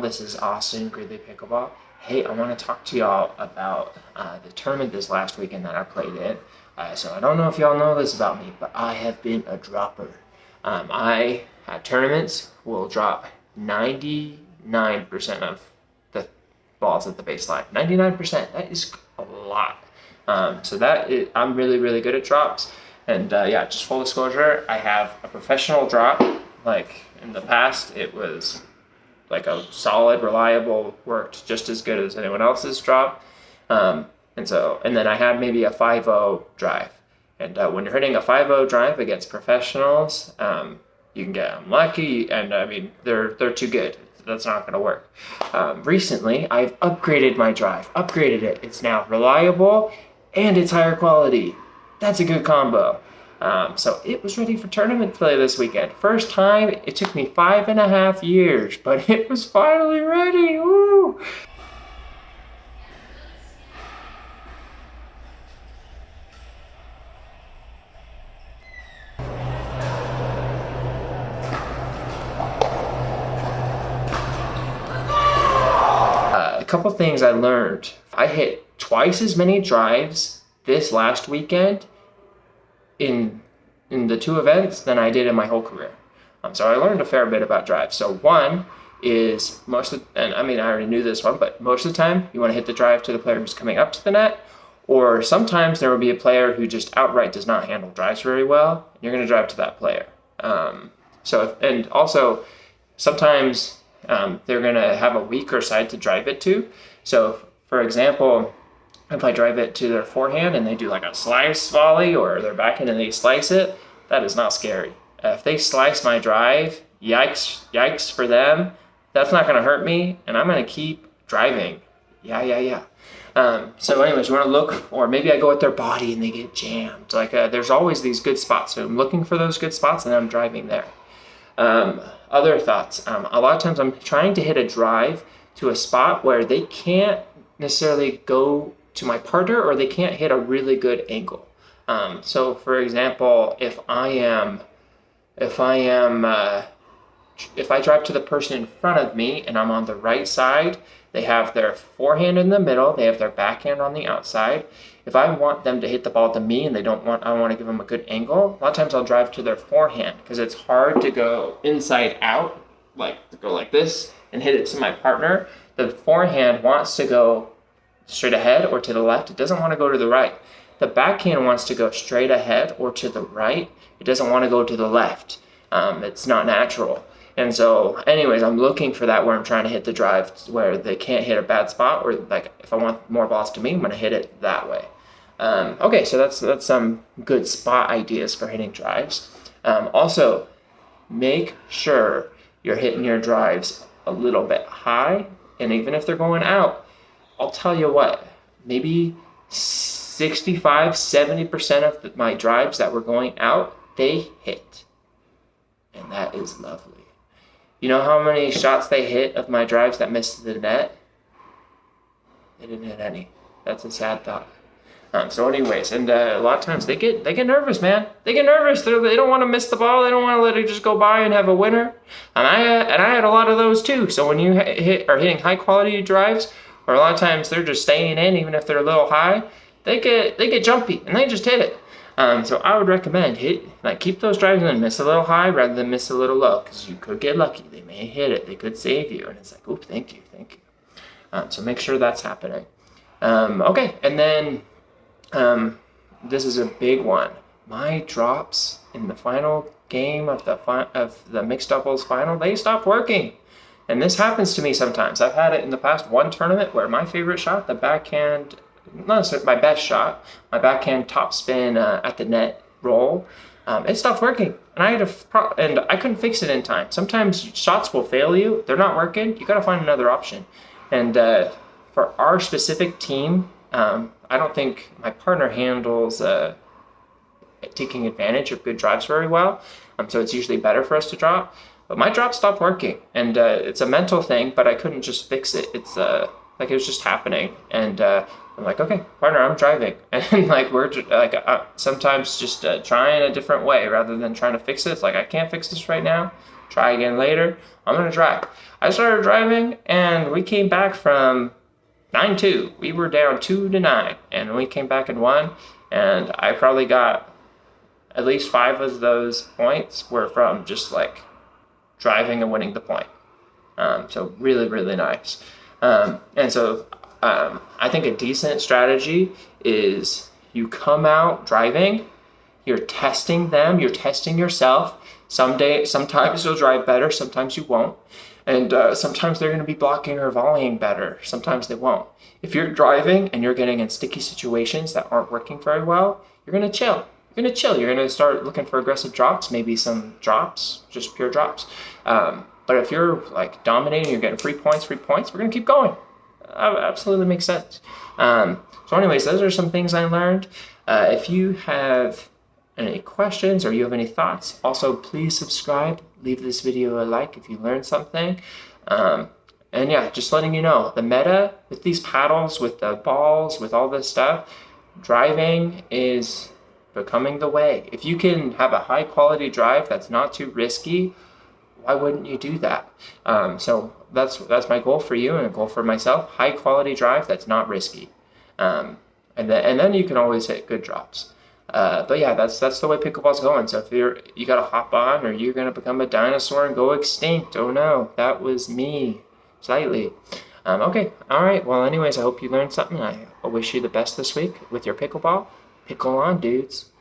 This is Austin, Gridley Pickleball. Hey, I want to talk to y'all about the tournament this last weekend that I played in. So I don't know if y'all know this about me, but I have been a dropper. I, at tournaments, will drop 99% of the balls at the baseline. 99%, that is a lot. I'm really, really good at drops. And yeah, just full disclosure, I have a professional drop. Like in the past, it was like a solid, reliable, worked just as good as anyone else's drop. And then I had maybe a 5-0 drive. And when you're hitting a 5-0 drive against professionals, you can get unlucky, and I mean, they're too good. That's not going to work. Recently, I've upgraded my drive, upgraded it. It's now reliable, and it's higher quality. That's a good combo. So it was ready for tournament play this weekend. First time, it took me 5.5 years, but it was finally ready. Woo! A couple things I learned. I hit twice as many drives this last weekend in the two events than I did in my whole career. So I learned a fair bit about drives. So one is and I mean, I already knew this one, but most of the time you want to hit the drive to the player who's coming up to the net, or sometimes there will be a player who just outright does not handle drives very well. And you're going to drive to that player. And also sometimes they're going to have a weaker side to drive it to. So for example, if I drive it to their forehand and they do like a slice volley, or their backhand and they slice it, that is not scary. If they slice my drive, yikes for them. That's not going to hurt me, and I'm going to keep driving. Yeah. So anyways, you want to look, or maybe I go at their body and they get jammed. Like there's always these good spots. So I'm looking for those good spots and I'm driving there. Other thoughts. A lot of times I'm trying to hit a drive to a spot where they can't necessarily go to my partner, or they can't hit a really good angle. So for example, if I drive to the person in front of me and I'm on the right side, they have their forehand in the middle, they have their backhand on the outside. If I want them to hit the ball to me and I want to give them a good angle, a lot of times I'll drive to their forehand, because it's hard to go inside out, like to go like this and hit it to my partner. The forehand wants to go straight ahead or to the left. It doesn't want to go to the right. The backhand wants to go straight ahead or to the right. It doesn't want to go to the left. It's not natural. And so anyways, I'm looking for that where I'm trying to hit the drive where they can't hit a bad spot, or like if I want more balls to me, I'm going to hit it that way. Okay, so that's some good spot ideas for hitting drives. Also, make sure you're hitting your drives a little bit high, and even if they're going out, I'll tell you what, maybe 65-70% of my drives that were going out, they hit. And that is lovely. You know how many shots they hit of my drives that missed the net? They didn't hit any. That's a sad thought. So anyways, and a lot of times they get nervous, man. They get nervous. They don't want to miss the ball. They don't want to let it just go by and have a winner. And I had a lot of those too. So when you are hitting high quality drives, or a lot of times they're just staying in, even if they're a little high, they get jumpy and they just hit it. So I would recommend keep those drives and miss a little high rather than miss a little low, because you could get lucky. They may hit it. They could save you, and it's like, oop, thank you. So make sure that's happening. Okay, and then this is a big one. My drops in the final game of the mixed doubles final, they stopped working. And this happens to me sometimes. I've had it in the past one tournament where my favorite shot, the backhand, not necessarily my best shot, my backhand top spin at the net roll, it stopped working. And I couldn't fix it in time. Sometimes shots will fail you. They're not working. You got to find another option. And for our specific team, I don't think my partner handles taking advantage of good drives very well. So it's usually better for us to drop. But my drop stopped working, and it's a mental thing, but I couldn't just fix it. It's like it was just happening, and I'm like, okay, partner, I'm driving, and like we're sometimes just trying a different way rather than trying to fix it. It's like, I can't fix this right now. try again later. I'm going to drive. I started driving, and we came back from 9-2. We were down 2-9, and we came back and won. And I probably got at least 5 of those points were from just like driving and winning the point. So really, really nice. And so I think a decent strategy is you come out driving, you're testing them, you're testing yourself. Sometimes you'll drive better, sometimes you won't. And sometimes they're going to be blocking or volleying better. Sometimes they won't. If you're driving and you're getting in sticky situations that aren't working very well, you're going to chill. You're going to chill. You're going to start looking for aggressive drops, maybe some drops, just pure drops. But if you're like dominating, you're getting free points, we're going to keep going. Absolutely makes sense. So anyways, those are some things I learned. If you have any questions or you have any thoughts, also please subscribe. Leave this video a like if you learned something. And yeah, just letting you know, the meta with these paddles, with the balls, with all this stuff, driving is becoming the way. If you can have a high quality drive that's not too risky, why wouldn't you do that? So that's my goal for you and a goal for myself. High quality drive that's not risky. And then you can always hit good drops. But yeah, that's the way pickleball's going. So if you gotta hop on, or you're gonna become a dinosaur and go extinct. Oh no, that was me, slightly. Okay, all right. Well, anyways, I hope you learned something. I wish you the best this week with your pickleball. Pickle on, dudes.